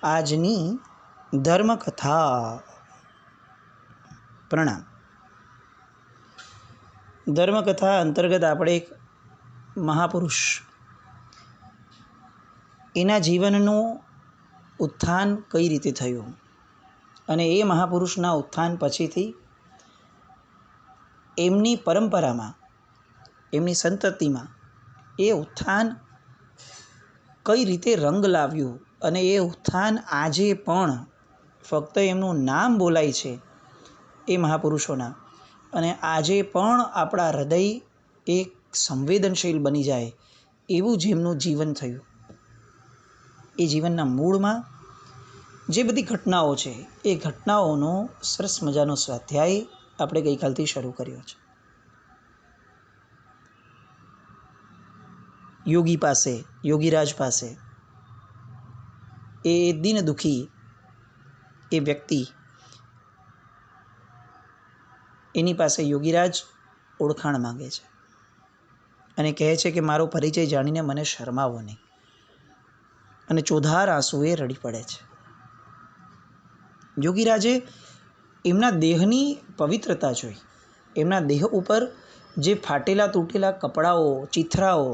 આજની ધર્મકથા. પ્રણામ. ધર્મકથા અંતર્ગત આપણે એક મહાપુરુષ એના જીવનનું ઉત્થાન કઈ રીતે થયું અને એ મહાપુરુષના ઉત્થાન પછીથી એમની પરંપરામાં, એમની સંતતિમાં એ ઉત્થાન કઈ રીતે રંગ લાવ્યું અને એ ઉત્થાન આજે પણ ફક્ત એમનું નામ બોલાય છે એ મહાપુરુષોના, અને આજે પણ આપણા હૃદય એક સંવેદનશીલ બની જાય એવું જેમનું જીવન થયું. એ જીવનના મૂળમાં જે બધી ઘટનાઓ છે એ ઘટનાઓનો સરસ મજાનો સ્વાધ્યાય આપણે ગઈકાલથી શરૂ કર્યો છે. યોગી પાસે, યોગીરાજ પાસે એ દિન દુઃખી એ વ્યક્તિ, એની પાસે યોગીરાજ ઓળખાણ માંગે છે અને કહે છે કે મારો પરિચય જાણીને મને શરમાવો નહીં, અને ચોધાર આંસુએ રડી પડે છે. યોગીરાજે એમના દેહની પવિત્રતા જોઈ, એમના દેહ ઉપર જે ફાટેલા તૂટેલા કપડાઓ, ચીથરાઓ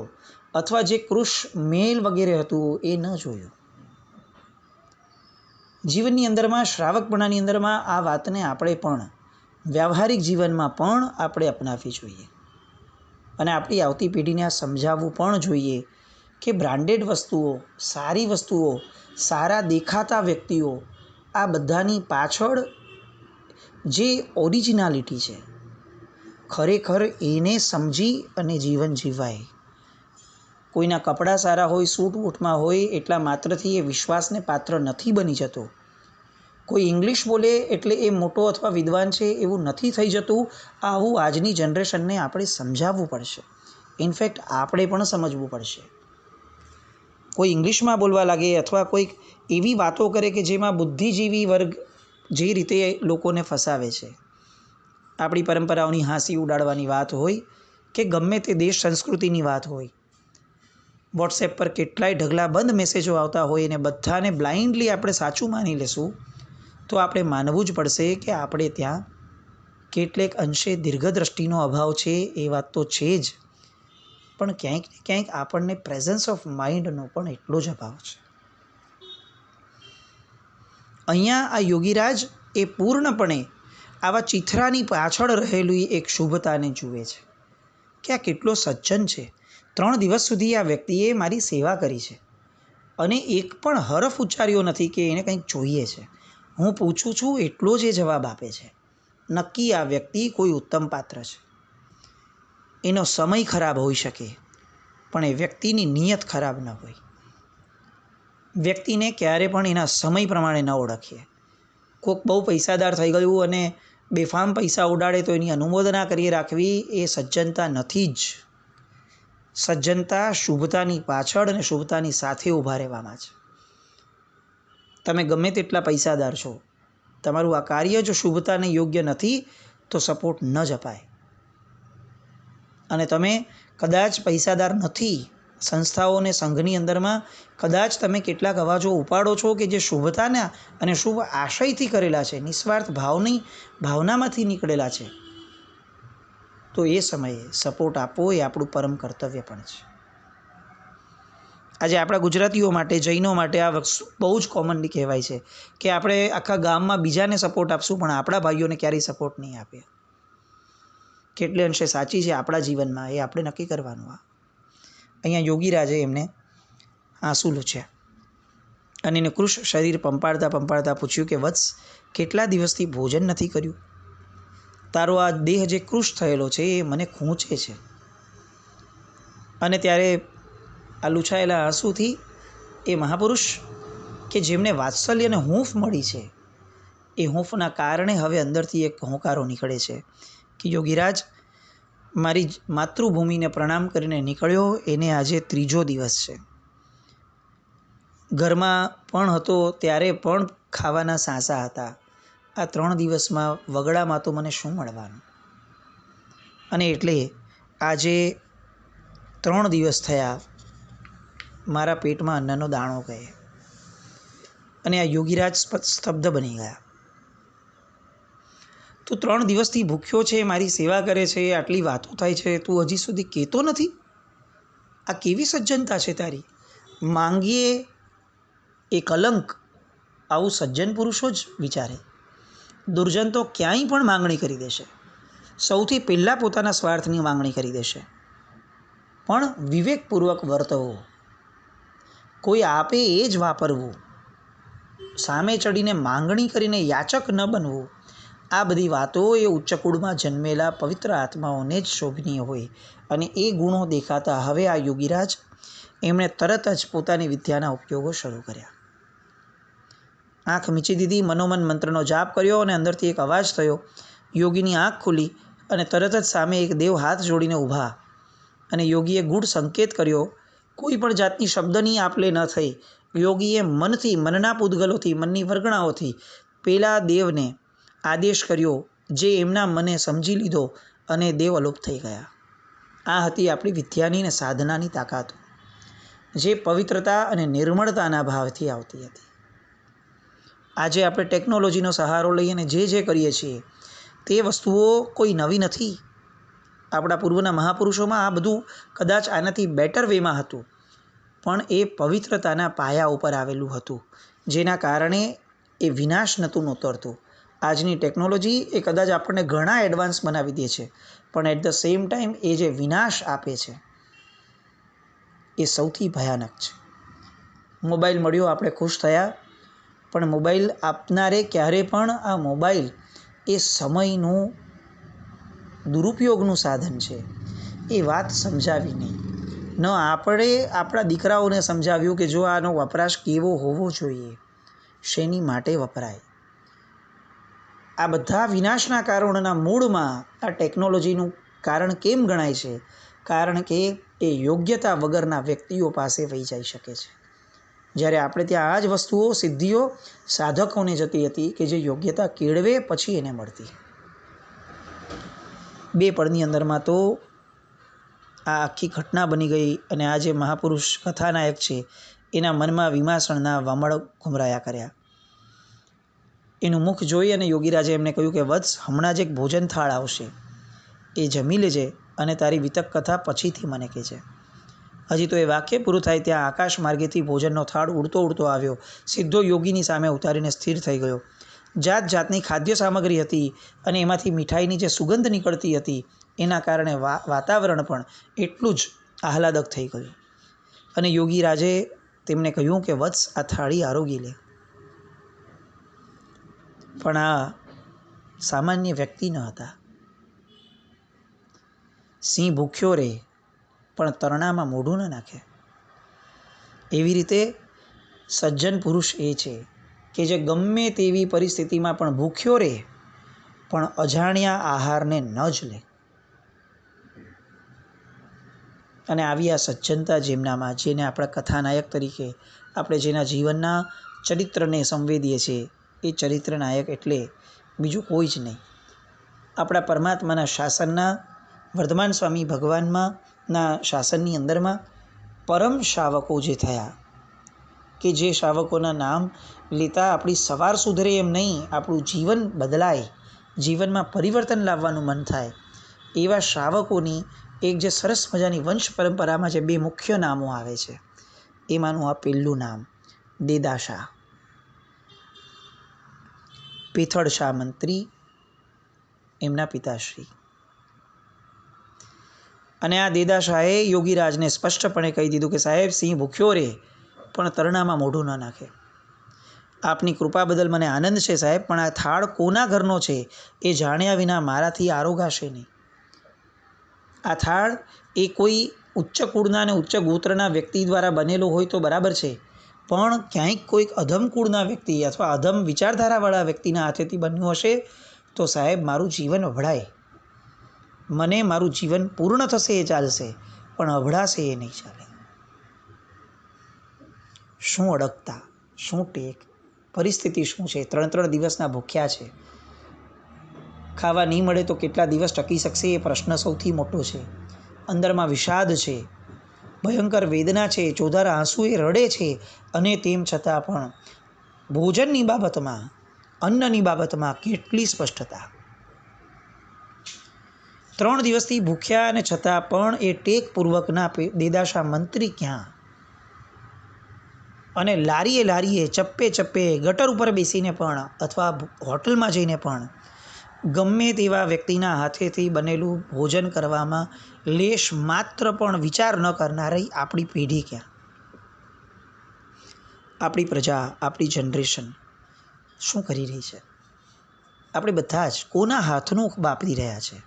અથવા જે કૃશ મેલ વગેરે હતું એ ન જોયું. જીવનની અંદરમાં, શ્રાવકપણાની અંદરમાં આ વાતને આપણે પણ વ્યવહારિક જીવનમાં પણ આપણે અપનાવવી જોઈએ અને આપણી આવતી પેઢીને આ સમજાવવું પણ જોઈએ કે બ્રાન્ડેડ વસ્તુઓ, સારી વસ્તુઓ, સારા દેખાતા વ્યક્તિઓ, આ બધાની પાછળ જે ઓરિજિનાલિટી છે ખરેખર એને સમજી અને જીવન જીવાય. કોઈના કપડાં સારા હોય, સૂટ બૂટમાં હોય એટલા માત્રથી એ વિશ્વાસને પાત્ર નથી બની જતો. કોઈ ઇંગ્લિશ બોલે એટલે એ મોટો અથવા વિદ્વાન છે એવું નથી થઈ જતું. આવું આજની જનરેશનને આપણે સમજાવવું પડશે. ઇનફેક્ટ આપણે પણ સમજવું પડશે. કોઈ ઇંગ્લિશમાં બોલવા લાગે અથવા કોઈક એવી વાતો કરે કે જેમાં બુદ્ધિજીવી વર્ગ જે રીતે લોકોને ફસાવે છે, આપણી પરંપરાઓની હાંસી ઉડાડવાની વાત હોય કે ગમે તે દેશ સંસ્કૃતિની વાત હોય, વોટ્સએપ પર કેટલાય ઢગલાબંધ મેસેજો આવતા હોય અને બધાને બ્લાઇન્ડલી આપણે સાચું માની લેશું તો આપણે માનવું જ પડશે કે આપણે ત્યાં કેટલેક અંશે દીર્ઘદ્રષ્ટિનો અભાવ છે. એ વાત તો છે જ, પણ ક્યાંક ને ક્યાંક આપણને પ્રેઝન્સ ઓફ માઇન્ડનો પણ એટલો જ અભાવ છે. અહીંયા આ યોગીરાજ એ પૂર્ણપણે આવા ચિથરાની પાછળ રહેલી એક શુભતાને જુએ છે કે આ કેટલો સજ્જન છે. 3 દિવસ સુધી આ વ્યક્તિએ મારી સેવા કરી છે અને એક પણ હરફ ઉચ્ચાર્યો નથી કે એને કંઈક જોઈએ છે. હું પૂછું છું એટલો જ એ જવાબ આપે છે. નક્કી આ વ્યક્તિ કોઈ ઉત્તમ પાત્ર છે. એનો સમય ખરાબ હોઈ શકે પણ એ વ્યક્તિની નિયત ખરાબ ન હોય. વ્યક્તિને ક્યારે પણ એના સમય પ્રમાણે ન ઓળખીએ. કોઈક બહુ પૈસાદાર થઈ ગયું અને બેફામ પૈસા ઉડાડે તો એની અનુમોદના કરી રાખવી એ સજ્જનતા નથી જ. સજ્જનતા શુભતાની પાછળ અને શુભતાની સાથે ઊભા રહેવામાં છે. તમે ગમે તેટલા પૈસાદાર છો, તમારું આ કાર્ય જો શુભતાને યોગ્ય નથી તો સપોર્ટ ન જ અપાય. અને તમે કદાચ પૈસાદાર નથી, સંસ્થાઓ અને સંઘની અંદરમાં કદાચ તમે કેટલાક અવાજો ઉપાડો છો કે જે શુભતાના અને શુભ આશયથી કરેલા છે, નિસ્વાર્થ ભાવનામાંથી નીકળેલા છે, તો એ સમયે સપોર્ટ આપવો એ આપણું પરમ કર્તવ્ય પણ છે. આજે આપણા ગુજરાતીઓ માટે, જૈનો માટે આ વસ્તુ બહુ જ કોમનલી કહેવાય છે કે આપણે આખા ગામમાં બીજાને સપોર્ટ આપશું પણ આપણા ભાઈઓને ક્યારેય સપોર્ટ નહીં આપીએ. કેટલે અંશે સાચી છે આપણા જીવનમાં એ આપણે નક્કી કરવાનું. અહીંયા યોગીરાજે એમને આંસુ લૂછ્યા અને એને કૃશ શરીર પંપાળતા પંપાળતા પૂછ્યું કે વત્સ, કેટલા દિવસથી ભોજન નથી કર્યું? તારો આ દેહ જે કૃશ થયેલો છે એ મને ખૂંચે છે. અને ત્યારે આ લૂછાયેલા આંસુથી એ મહાપુરુષ કે જેમને વાત્સલ્ય અને હૂંફ મળી છે એ હૂંફના કારણે હવે અંદરથી એક હોંકારો નીકળે છે કે યોગીરાજ, મારી માતૃભૂમિને પ્રણામ કરીને નીકળ્યો એને આજે 3જો દિવસ છે. ઘરમાં પણ હતો ત્યારે પણ ખાવાના સાંસા હતા. આ 3 દિવસમાં વગડામાં તો મને શું મળવાનું? અને એટલે આજે 3 દિવસ થયા મારા પેટમાં અન્નનો દાણો ગયે. અને આ યોગીરાજ સ્તબ્ધ બની ગયા. તું 3 દિવસથી ભૂખ્યો છે, મારી સેવા કરે છે, આટલી વાતો થાય છે, તું હજી સુધી કહેતો નથી? આ કેવી સજ્જનતા છે તારી? માંગીએ એ કલંક, આવું સજ્જન પુરુષો જ વિચારે. દુર્જન તો ક્યાંય પણ માંગણી કરી દેશે, સૌથી પહેલાં પોતાના સ્વાર્થની માંગણી કરી દેશે. પણ વિવેકપૂર્વક વર્તવું, કોઈ આપે એ જ વાપરવું, સામે ચડીને માંગણી કરીને યાચક ન બનવું, આ બધી વાતો એ ઉચ્ચ કુળમાં જન્મેલા પવિત્ર આત્માઓને જ શોભનીય હોય. અને એ ગુણો દેખાતા હવે આ યોગીરાજ એમણે તરત જ પોતાની વિદ્યાના ઉપયોગો શરૂ કર્યા. આંખ મીચી દીધી, મનોમન મંત્રનો જાપ કર્યો અને અંદરથી એક અવાજ થયો. યોગીની આંખ ખુલી અને તરત જ સામે એક દેવ હાથ જોડીને ઊભા. અને યોગીએ ગૂઢ સંકેત કર્યો. કોઈ પણ જાતની શબ્દની આપલે ન થઈ. યોગીએ મનથી, મનના પૂતગલોથી, મનની વર્ગણાઓથી પેલા દેવને આદેશ કર્યો, જે એમના મને સમજી લીધો અને દેવ અલોપ થઈ ગયા. આ હતી આપણી વિદ્યાની અને સાધનાની તાકાત, જે પવિત્રતા અને નિર્મળતાના ભાવથી આવતી હતી. આજે આપણે ટેકનોલોજીનો સહારો લઈને જે કરીએ છીએ તે વસ્તુઓ કોઈ નવી નથી. આપણા પૂર્વના મહાપુરુષોમાં આ બધું કદાચ આનાથી બેટર વેમાં હતું, પણ એ પવિત્રતાના પાયા ઉપર આવેલું હતું, જેના કારણે એ વિનાશ નહોતું નોતરતું. આજની ટેકનોલોજી એ કદાચ આપણને ઘણા એડવાન્સ બનાવી દે છે, પણ એટ ધ સેમ ટાઈમ એ જે વિનાશ આપે છે એ સૌથી ભયાનક છે. મોબાઈલ મળ્યો, આપણે ખુશ થયા, પણ મોબાઈલ આપનારે ક્યારે પણ આ મોબાઈલ એ સમયનું દુરુપયોગનું સાધન છે એ વાત સમજાવી નહીં. ન આપણે આપણા દીકરાઓને સમજાવ્યું કે જો આનો વપરાશ કેવો હોવો જોઈએ, શેની માટે વપરાય. આ બધા વિનાશના કારણોના મૂળમાં આ ટેકનોલોજીનું કારણ કેમ ગણાય છે? કારણ કે એ યોગ્યતા વગરના વ્યક્તિઓ પાસે વહી જઈ શકે છે. જ્યારે આપણે ત્યાં આ જ વસ્તુઓ, સિદ્ધિઓ સાધકોને જતી હતી કે જે યોગ્યતા કેળવે પછી એને મળતી. 2 પળની અંદરમાં તો આ આખી ઘટના બની ગઈ. અને આ જે મહાપુરુષ કથાનાયક છે એના મનમાં વિમાસણના વમળ ઘુમરાયા કર્યા. એનું મુખ જોઈ અને યોગીરાજે એમને કહ્યું કે વત્સ, હમણાં જ એક ભોજન થાળ આવશે, એ જમી લેજે અને તારી વિતક કથા પછીથી મને કહેજે. હજી તો એ વાક્ય પૂરું થાય ત્યાં આકાશ માર્ગેથી ભોજનનો થાળ ઉડતો આવ્યો, સીધો યોગીની સામે ઉતારીને સ્થિર થઈ ગયો. જાત જાતની ખાદ્ય સામગ્રી હતી અને એમાંથી મીઠાઈની જે સુગંધ નીકળતી હતી એના કારણે વાતાવરણ પણ એટલું જ આહલાદક થઈ ગયું. અને યોગીરાજે તેમને કહ્યું કે વત્સ, આ થાળી આરોગી લે. પણ આ સામાન્ય વ્યક્તિ ન હતા. સિંહ ભૂખ્યો રહે પણ તરણામાં મોઢું ન નાખે. એવી રીતે સજ્જન પુરુષ એ છે કે જે ગમે તેવી પરિસ્થિતિમાં પણ ભૂખ્યો રહે પણ અજાણ્યા આહારને ન જ લે. અને આવી આ સજ્જનતા જેમનામાં, જેને આપણા કથાનાયક તરીકે આપણે જેના જીવનના ચરિત્રને સંવેદીએ છીએ, એ ચરિત્રનાયક એટલે બીજું કોઈ જ નહીં, આપણા પરમાત્માના શાસનના, વર્ધમાન સ્વામી ભગવાનના શાસનની અંદરમાં પરમ શાવકો જે થયા, કે જે શાવકોના નામ લેતા આપણી સવાર સુધરે એમ નહીં, આપણું જીવન બદલાય, જીવનમાં પરિવર્તન લાવવાનું મન થાય, એવા શાવકોની એક જે સરસ મજાની વંશ પરંપરામાં જે 2 મુખ્ય નામો આવે છે, એમાંનું આ પહેલું નામ દેદાશા, પેથળ શાહ મંત્રી, એમના પિતાશ્રી. અને આ દેદાશાહે યોગીરાજને સ્પષ્ટપણે કહી દીધું કે સાહેબ, સિંહ ભૂખ્યો રહે પણ તરણામાં મોઢું ન નાખે. આપની કૃપા બદલ મને આનંદ છે સાહેબ, પણ આ થાળ કોના ઘરનો છે એ જાણ્યા વિના મારાથી આરોગાશે નહીં. આ થાળ એ કોઈ ઉચ્ચ કુળના અને ઉચ્ચ ગોત્રના વ્યક્તિ દ્વારા બનેલો હોય તો બરાબર છે, પણ ક્યાંક કોઈક અધમ કુળના વ્યક્તિ અથવા અધમ વિચારધારાવાળા વ્યક્તિના હાથેથી બન્યું હશે તો સાહેબ, મારું જીવન અભળાય. મને મારું જીવન પૂર્ણ થશે એ ચાલશે, પણ અભળાશે એ નહીં ચાલે. શું અડગતા, શું ટેક, પરિસ્થિતિ શું છે? 3 દિવસના ભૂખ્યા છે. ખાવા નહીં મળે તો કેટલા દિવસ ટકી શકશે એ પ્રશ્ન સૌથી મોટો છે. અંદરમાં વિષાદ છે, ભયંકર વેદના છે, ચોધાર આંસુ એ રડે છે, અને તેમ છતાં પણ ભોજનની બાબતમાં, અન્નની બાબતમાં કેટલી સ્પષ્ટતા! 3 દિવસથી ભૂખ્યા અને છતાં પણ એ ટેકપૂર્વકના દેદાશા મંત્રી ક્યાં? અને લારીએ ચપ્પે ગટર ઉપર બેસીને પણ અથવા હોટલમાં જઈને પણ ગમે તેવા વ્યક્તિના હાથેથી બનેલું ભોજન કરવામાં લેશ માત્ર પણ વિચાર ન કરનારી આપણી પેઢી ક્યાં? આપણી પ્રજા, આપણી જનરેશન શું કરી રહી છે? આપણે બધા જ કોના હાથનું વાપરી રહ્યા છે?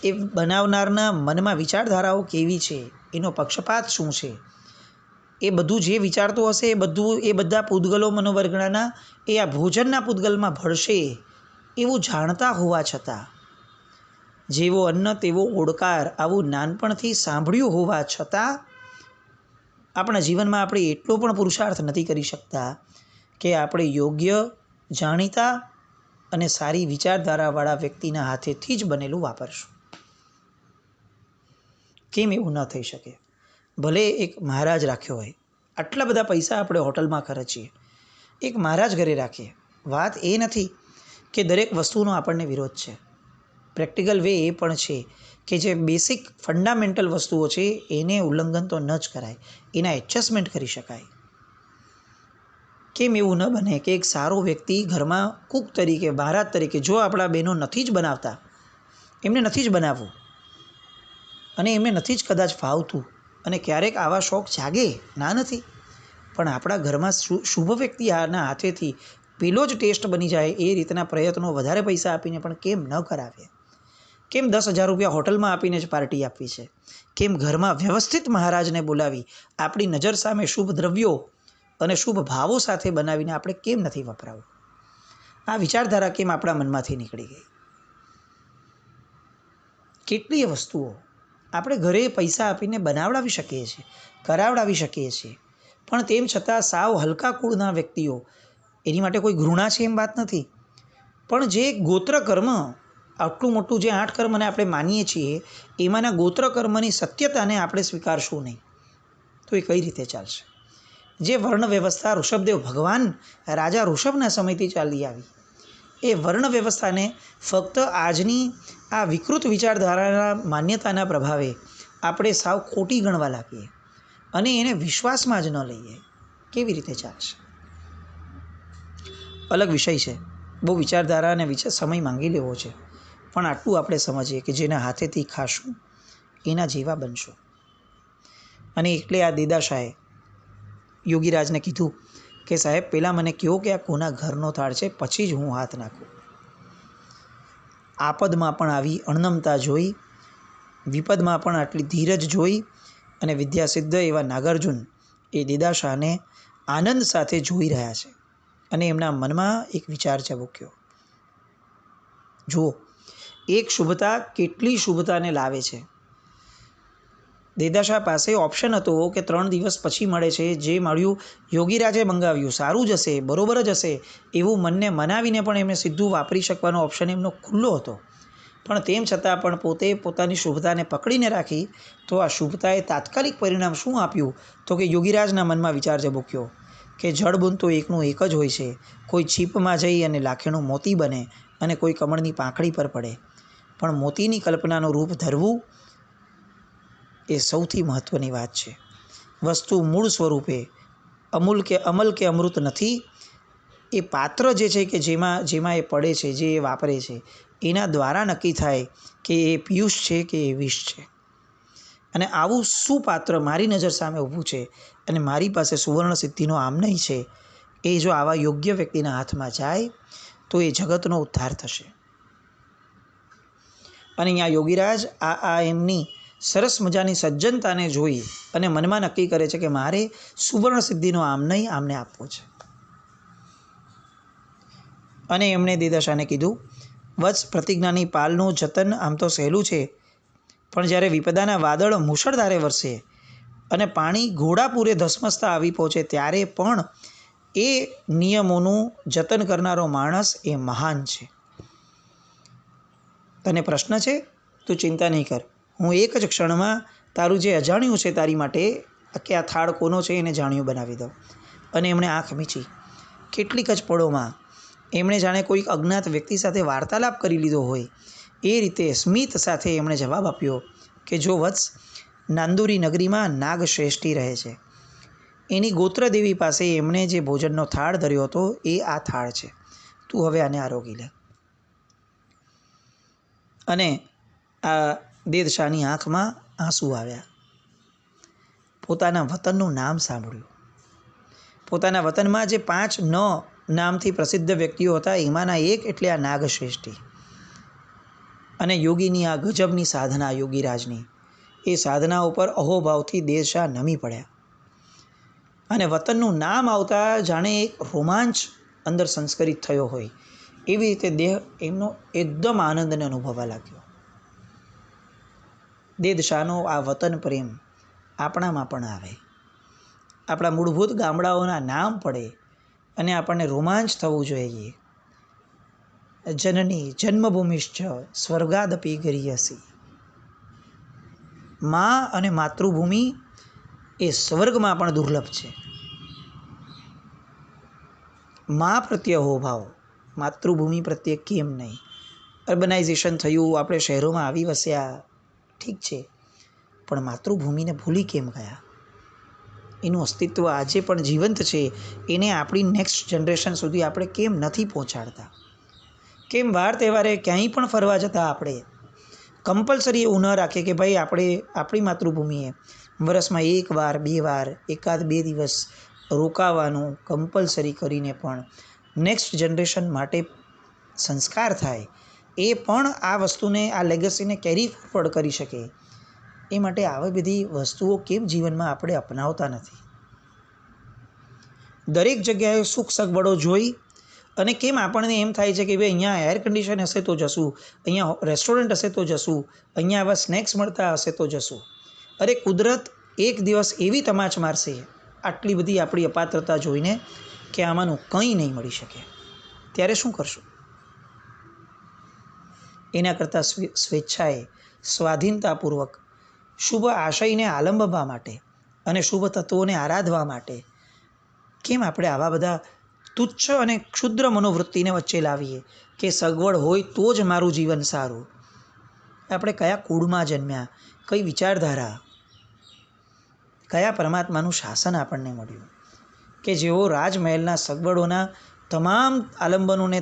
એ બનાવનારના મનમાં વિચારધારાઓ કેવી છે? એનો પક્ષપાત શું છે? એ બધું જે વિચારતો હશે એ બધા પૂતગલો મનોવર્ગણાના એ આ ભોજનના પૂતગલમાં ભળશે એવું જાણતા હોવા છતાં, જેવો અન્ન તેવો ઓડકાર આવું નાનપણથી સાંભળ્યું હોવા છતાં આપણા જીવનમાં આપણે એટલો પણ પુરુષાર્થ નથી કરી શકતા કે આપણે યોગ્ય, જાણીતા અને સારી વિચારધારાવાળા વ્યક્તિના હાથેથી જ બનેલું વાપરશું. કેમ એવું ન થઈ શકે? ભલે એક મહારાજ રાખ્યો હોય, આટલા બધા પૈસા આપણે હોટલમાં ખર્ચીએ, એક મહારાજ ઘરે રાખીએ. વાત એ નથી કે દરેક વસ્તુનો આપણને વિરોધ છે. પ્રેક્ટિકલ વે એ પણ છે કે જે બેસિક ફંડામેન્ટલ વસ્તુઓ છે એને ઉલ્લંઘન તો ન જ કરાય, એના એડજસ્ટમેન્ટ કરી શકાય. કેમ એવું ન બને કે એક સારો વ્યક્તિ ઘરમાં કૂક તરીકે, મહારાજ તરીકે, જો આપણા બહેનો નથી જ બનાવતા, એમને નથી જ બનાવવું અને એમને નથી જ કદાચ ફાવતું, અને ક્યારેક આવા શોખ જાગે, ના નથી, પણ આપણા ઘરમાં શુભ વ્યક્તિના હાથેથી પેલો જ ટેસ્ટ બની જાય એ રીતના પ્રયત્નો વધારે પૈસા આપીને પણ કેમ ન કરાવીએ? કેમ 10,000 રૂપિયા હોટલમાં આપીને જ પાર્ટી આપવી છે? કેમ ઘરમાં વ્યવસ્થિત મહારાજને બોલાવી આપણી નજર સામે શુભ દ્રવ્યો અને શુભ ભાવો સાથે બનાવીને આપણે કેમ નથી વપરાવું? આ વિચારધારા કેમ આપણા મનમાંથી નીકળી ગઈ? કેટલીય વસ્તુઓ આપણે ઘરે પૈસા આપીને બનાવડાવી શકીએ છીએ, કરાવડાવી શકીએ છીએ, પણ તેમ છતાં સાવ હલકા કુળના વ્યક્તિઓ, એની માટે કોઈ ઘૃણા છે એમ વાત નથી, પણ જે ગોત્ર કર્મ, આટલું મોટું જે 8 કર્મને આપણે માનીએ છીએ, એમાંના ગોત્ર કર્મની સત્યતાને આપણે સ્વીકારશું નહીં તો એ કઈ રીતે ચાલશે? જે વર્ણ વ્યવસ્થા ઋષભદેવ ભગવાન રાજા ઋષભના સમયથી ચાલી આવી, એ વર્ણ વ્યવસ્થાને ફક્ત આજની આ વિકૃત વિચારધારાના માન્યતાના પ્રભાવે આપણે સાવ ખોટી ગણવા લાગીએ અને એને વિશ્વાસમાં જ ન લઈએ, કેવી રીતે ચાલશે? અલગ વિષય છે, બહુ વિચારધારા અને સમય માંગી લેવો છે, પણ આટલું આપણે સમજીએ કે જેના હાથેથી ખાશું એના જેવા બનશું. અને એટલે આ દેદાશાએ યોગીરાજને કીધું કે સાહેબ, પહેલાં મને કહો કે આ કોના ઘરનો થાળ છે, પછી જ હું હાથ નાખું. આપદમાં પણ આવી અણનમતા જોઈ, વિપદમાં પણ આટલી ધીરજ જોઈ અને વિદ્યાસિદ્ધ એવા નાગાર્જુન એ દેદાશાને આનંદ સાથે જોઈ રહ્યા છે અને એમના મનમાં એક વિચાર ઝબૂક્યો. જુઓ, એક શુભતા કેટલી શુભતાને લાવે છે. દેદાશા પાસે ઓપ્શન હતો કે 3 દિવસ પછી મળે છે, જે મળ્યું યોગીરાજે મંગાવ્યું, સારું જ હશે, બરોબર જ હશે એવું મનને મનાવીને પણ એમને સીધું વાપરી શકવાનો ઓપ્શન એમનો ખુલ્લો હતો. પણ તેમ છતાં પણ પોતે પોતાની શુભતાને પકડીને રાખી તો આ શુભતાએ તાત્કાલિક પરિણામ શું આપ્યું? તો કે યોગીરાજના મનમાં વિચાર ઝબૂક્યો કે જળબુંદ તો એકનું એક જ હોય છે. કોઈ છીપમાં જઈ અને લાખેણું મોતી બને અને કોઈ કમળની પાંખડી પર પડે, પણ મોતીની કલ્પનાનું રૂપ ધરવું એ સૌથી મહત્ત્વની વાત છે. વસ્તુ મૂળ સ્વરૂપે અમલ કે અમૃત નથી. એ પાત્ર જે છે કે જેમાં એ પડે છે, જે એ વાપરે છે, એના દ્વારા નક્કી થાય કે એ પિયુષ છે કે એ વિષ છે. અને આવું સુપાત્ર મારી નજર સામે ઊભું છે અને મારી પાસે સુવર્ણ સિદ્ધિનો આમનય છે, એ જો આવા યોગ્ય વ્યક્તિના હાથમાં જાય તો એ જગતનો ઉદ્ધાર થશે. અને અહીંયા યોગીરાજ આ એમની સરસ મજાની સજ્જનતાને જોઈ અને મનમાં નક્કી કરે છે કે મારે સુવર્ણ સિદ્ધિનો આમનય આમને આપવો છે. અને એમણે દેદાશાને કીધું, વત્સ, પ્રતિજ્ઞાની પાલનું જતન આમ તો સહેલું છે, પણ જ્યારે વિપદાના વાદળ મુશળધારે વરસે અને પાણી ઘોડાપૂરે ધસમસતા આવી પહોંચે ત્યારે પણ એ નિયમોનું જતન કરનારો માણસ એ મહાન છે. તને પ્રશ્ન છે? તું ચિંતા નહીં કર, હું એક જ ક્ષણમાં તારું જે અજાણ્યું છે તારી માટે, કે આ થાળ કોનો છે એને જાણ્યું બનાવી દઉં. અને એમણે આંખ મીચી. કેટલીક જ પળોમાં એમણે જાણે કોઈક અજ્ઞાત વ્યક્તિ સાથે વાર્તાલાપ કરી લીધો હોય એ રીતે સ્મિત સાથે એમણે જવાબ આપ્યો કે જો વત્સ, નાંદુરી નગરીમાં નાગશ્રેષ્ઠી રહે છે. એની ગોત્રદેવી પાસે એમણે જે ભોજનનો થાળ ધર્યો હતો એ આ થાળ છે. તું હવે આને આરોગી લે. અને આ દેદશાહની આંખમાં આંસુ આવ્યા. પોતાના વતનનું નામ સાંભળ્યું. પોતાના વતનમાં જે 5 નામથી પ્રસિદ્ધ વ્યક્તિઓ હતા એમાંના એક એટલે આ નાગશ્રેષ્ઠી. અને યોગીની આ ગજબની સાધના, યોગીરાજની એ સાધના ઉપર અહોભાવથી દેદશાહ નમી પડ્યા. અને વતનનું નામ આવતા જાણે એક રોમાંચ અંદર સંસ્કરિત થયો હોય એવી રીતે દેહ એમનો એકદમ આનંદને અનુભવવા લાગ્યો. દેદશાહનો આ વતન પ્રેમ આપણામાં પણ આવે. આપણા મૂળભૂત ગામડાઓના નામ પડે અને આપણને રોમાંચ થવું જોઈએ. જનની જન્મભૂમિશ્ચ સ્વર્ગાદપી ગરીયસી. મા અને માતૃભૂમિ એ સ્વર્ગમાં પણ દુર્લભ છે. મા પ્રત્યે અહોભાવ, માતૃભૂમિ પ્રત્યે કેમ નહીં? અર્બનાઇઝેશન થયું, આપણે શહેરોમાં આવી વસ્યા, ઠીક છે, પણ માતૃભૂમિને ભૂલી કેમ ગયા? એનું અસ્તિત્વ આજે પણ જીવંત છે. એને આપણી નેક્સ્ટ જનરેશન સુધી આપણે કેમ નથી પહોંચાડતા? કેમ વાર તહેવારે ક્યાંય પણ ફરવા જતાં આપણે કમ્પલસરી એવું ન રાખીએ કે ભાઈ આપણે આપણી માતૃભૂમિએ વરસમાં 1 વાર 2 વાર એકાદ 2 દિવસ રોકાવાનું કમ્પલસરી કરીને પણ નેક્સ્ટ જનરેશન માટે સંસ્કાર થાય, એ પણ આ વસ્તુને, આ લેગસીને કેરી ફોરવર્ડ કરી શકે, એ માટે આવી બધી વસ્તુઓ કેમ જીવનમાં આપણે અપનાવતા નથી? દરેક જગ્યાએ સુખ સગવડો જોઈ અને કેમ આપણને એમ થાય છે કે ભાઈ અહીંયા એર કન્ડિશન હશે તો જશું, અહીંયા રેસ્ટોરન્ટ હશે તો જશું, અહીંયા આવા સ્નેક્સ મળતા હશે તો જશું. અરે કુદરત એક દિવસ એવી તમાચ મારશે આટલી બધી આપણી અપાત્રતા જોઈને કે આમાંનું કંઈ નહીં મળી શકે. ત્યારે શું કરશું? એના કરતાં સ્વેચ્છાએ, સ્વાધીનતાપૂર્વક શુભ આશયને આલંબવા માટે અને શુભ તત્વોને આરાધવા માટે કેમ આપણે આવા બધા તુચ્છ અને ક્ષુદ્ર મનોવૃત્તિને વચ્ચે લાવીએ કે સગવડ હોય તો જ મારું જીવન સારું? આપણે કયા કુળમાં જન્મ્યા, કઈ વિચારધારા, કયા પરમાત્માનું શાસન આપણને મળ્યું કે જેઓ રાજમહેલના સગવડોના તમામ આલંબનોને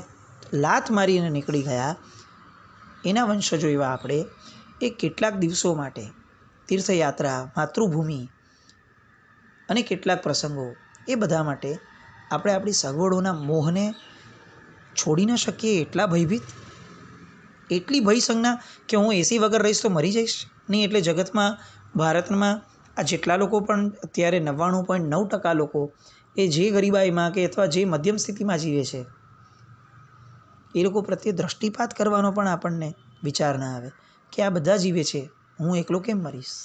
લાત મારીને નીકળી ગયા, એના વંશજો એવા આપણે એ કેટલાક દિવસો માટે તીર્થયાત્રા, માતૃભૂમિ અને કેટલાક પ્રસંગો, એ બધા માટે આપણે આપણી સગવડોના મોહને છોડી ન શકીએ? એટલા ભયભીત, એટલી ભયસંજ્ઞા કે હું એસી વગર રહીશ તો મરી જઈશ નહીં. એટલે જગતમાં, ભારતમાં આ જેટલા લોકો પણ અત્યારે 99.9% લોકો એ જે ગરીબાઈમાં કે અથવા જે મધ્યમ સ્થિતિમાં જીવે છે એ લોકો પ્રત્યે દૃષ્ટિપાત કરવાનો પણ આપણને વિચાર ના આવે કે આ બધા જીવે છે, હું એકલો કેમ મરીશ?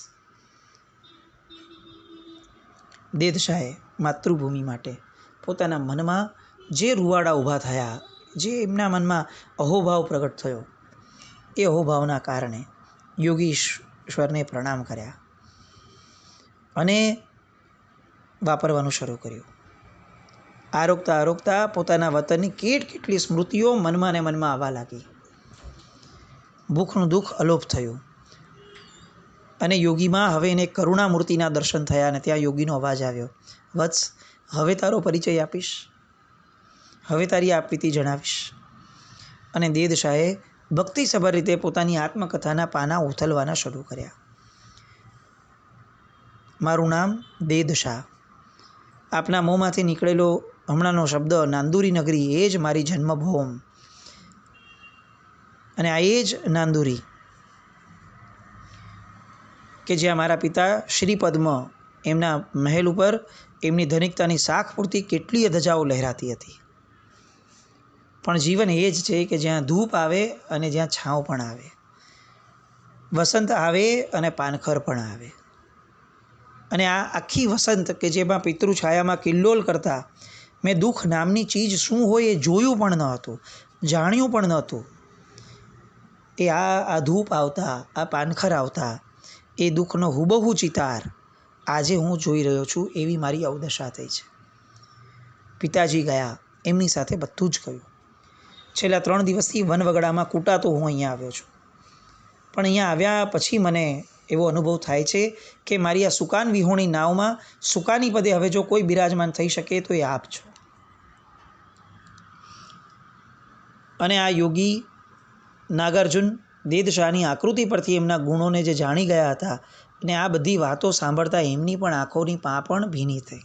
દેદશાહે માતૃભૂમિ માટે પોતાના મનમાં જે રૂવાડા ઊભા થયા, જે એમના મનમાં અહોભાવ પ્રગટ થયો, એ અહોભાવના કારણે યોગીશ્વરને પ્રણામ કર્યા અને વાપરવાનું શરૂ કર્યું. આરોગતા આરોગતા પોતાના વતનની કેટલી સ્મૃતિઓ મનમાં ને મનમાં આવવા લાગી. ભૂખનું દુઃખ અલોપ થયું અને યોગીમાં હવે એને કરુણામૂર્તિના દર્શન થયા અને ત્યાં યોગીનો અવાજ આવ્યો, વત્સ, હવે તારો પરિચય આપીશ, હવે તારી આપવીતી જણાવીશ. અને દેદશાહે ભક્તિસભર રીતે પોતાની આત્મકથાના પાના ઉથલવાના શરૂ કર્યા. મારું નામ દેદશાહ. આપના મોંમાંથી નીકળેલો હમણાંનો શબ્દ નાંદુરી નગરી, એ જ મારી જન્મભૂમ. અને આ એ જ નાંદુરી કે જ્યાં મારા પિતા શ્રીપદ્મ, એમના મહેલ ઉપર એમની ધનિકતાની શાખ પૂરતી કેટલીય ધજાઓ લહેરાતી હતી. પણ જીવન એ જ છે કે જ્યાં ધૂપ આવે અને જ્યાં છાંવ પણ આવે, વસંત આવે અને પાનખર પણ આવે. અને આ આખી વસંત કે જેમાં પિતૃછાયામાં કિલ્લોલ કરતા મેં દુઃખ નામની ચીજ શું હોય એ જોયું પણ ન હતું, જાણ્યું પણ નહોતું. એ આ ધૂપ આવતા, આ પાનખર આવતા, એ દુઃખનો હુબહુ ચિતાર આજે હું જોઈ રહ્યો છું, એવી મારી અવદશા થઈ છે. પિતાજી ગયા, એમની સાથે બધું જ કહ્યું. છેલ્લા 3 દિવસથી વનવગડામાં કૂટાતો હું અહીંયા આવ્યો છું. પણ અહીંયા આવ્યા પછી મને એવો અનુભવ થાય છે કે મારી આ સુકાન વિહોણી નાવમાં સુકાની પદે હવે જો કોઈ બિરાજમાન થઈ શકે તો એ આપ છો. અને આ યોગી નાગાર્જુન દેદશાહની આકૃતિ પરથી એમના ગુણોને જે જાણી ગયા હતા અને આ બધી વાતો સાંભળતા એમની પણ આંખોની પણ ભીની થઈ.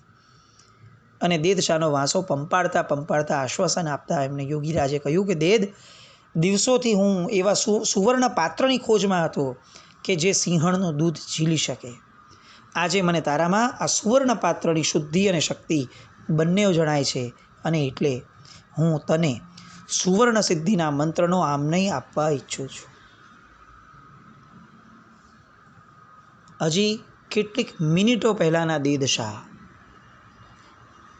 અને દેદશાહનો વાંસો પંપાળતા આશ્વાસન આપતા એમને યોગીરાજે કહ્યું કે દેદ, દિવસોથી હું એવા સુવર્ણ પાત્રની ખોજમાં હતો કે જે સિંહણનું દૂધ ઝીલી શકે. આજે મને તારામાં આ સુવર્ણ પાત્રની શુદ્ધિ અને શક્તિ બંને જણાય છે અને એટલે હું તને સુવર્ણ સિદ્ધિના મંત્રનો આમને આપવા ઈચ્છું છું. હજી કેટલીક મિનિટો પહેલાંના દેદશાહ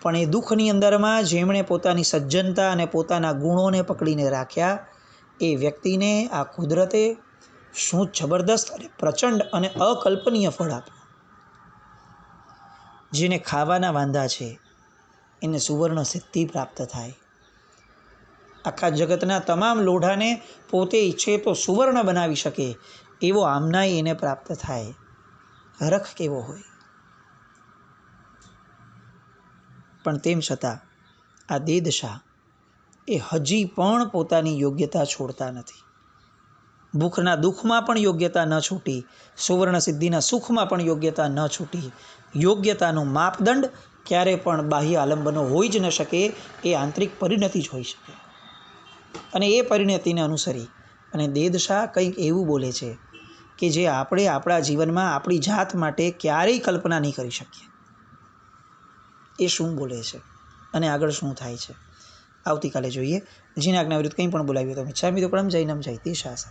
પણ એ દુઃખની અંદરમાં જેમણે પોતાની સજ્જનતા અને પોતાના ગુણોને પકડીને રાખ્યા એ વ્યક્તિને આ કુદરતે શું જબરદસ્ત અને પ્રચંડ અને અકલ્પનીય ફળ આપ્યું. જેને ખાવાના વાંધા છે એને સુવર્ણ સિદ્ધિ પ્રાપ્ત થાય. આખા જગતના તમામ લોઢાને પોતે ઈચ્છે તો સુવર્ણ બનાવી શકે એવો આમનાય એને પ્રાપ્ત થાય. હરખ કેવો હોય! પણ તેમ છતાં આ દેદશાહ એ હજી પણ પોતાની યોગ્યતા છોડતા નથી. ભૂખના દુઃખમાં પણ યોગ્યતા ન છૂટી, સુવર્ણ સિદ્ધિના સુખમાં પણ યોગ્યતા ન છૂટી. યોગ્યતાનું માપદંડ ક્યારે પણ બાહ્ય આલંબનો હોઈ જ ન શકે, એ આંતરિક પરિણતિ જ હોઈ શકે. અને એ પરિણતિને અનુસરી અને દેદશાહ કંઈક એવું બોલે છે કે જે આપણે આપણા જીવનમાં આપણી જાત માટે ક્યારેય કલ્પના નહીં કરી શકીએ. એ શું બોલે છે અને આગળ શું થાય છે આવતીકાલે જોઈએ. જીના આજ્ઞા વિરુદ્ધ કંઈ પણ બોલાવ્યું તો મિચ્છામિ દુક્કડમ જૈનમ જયતિ શાસન.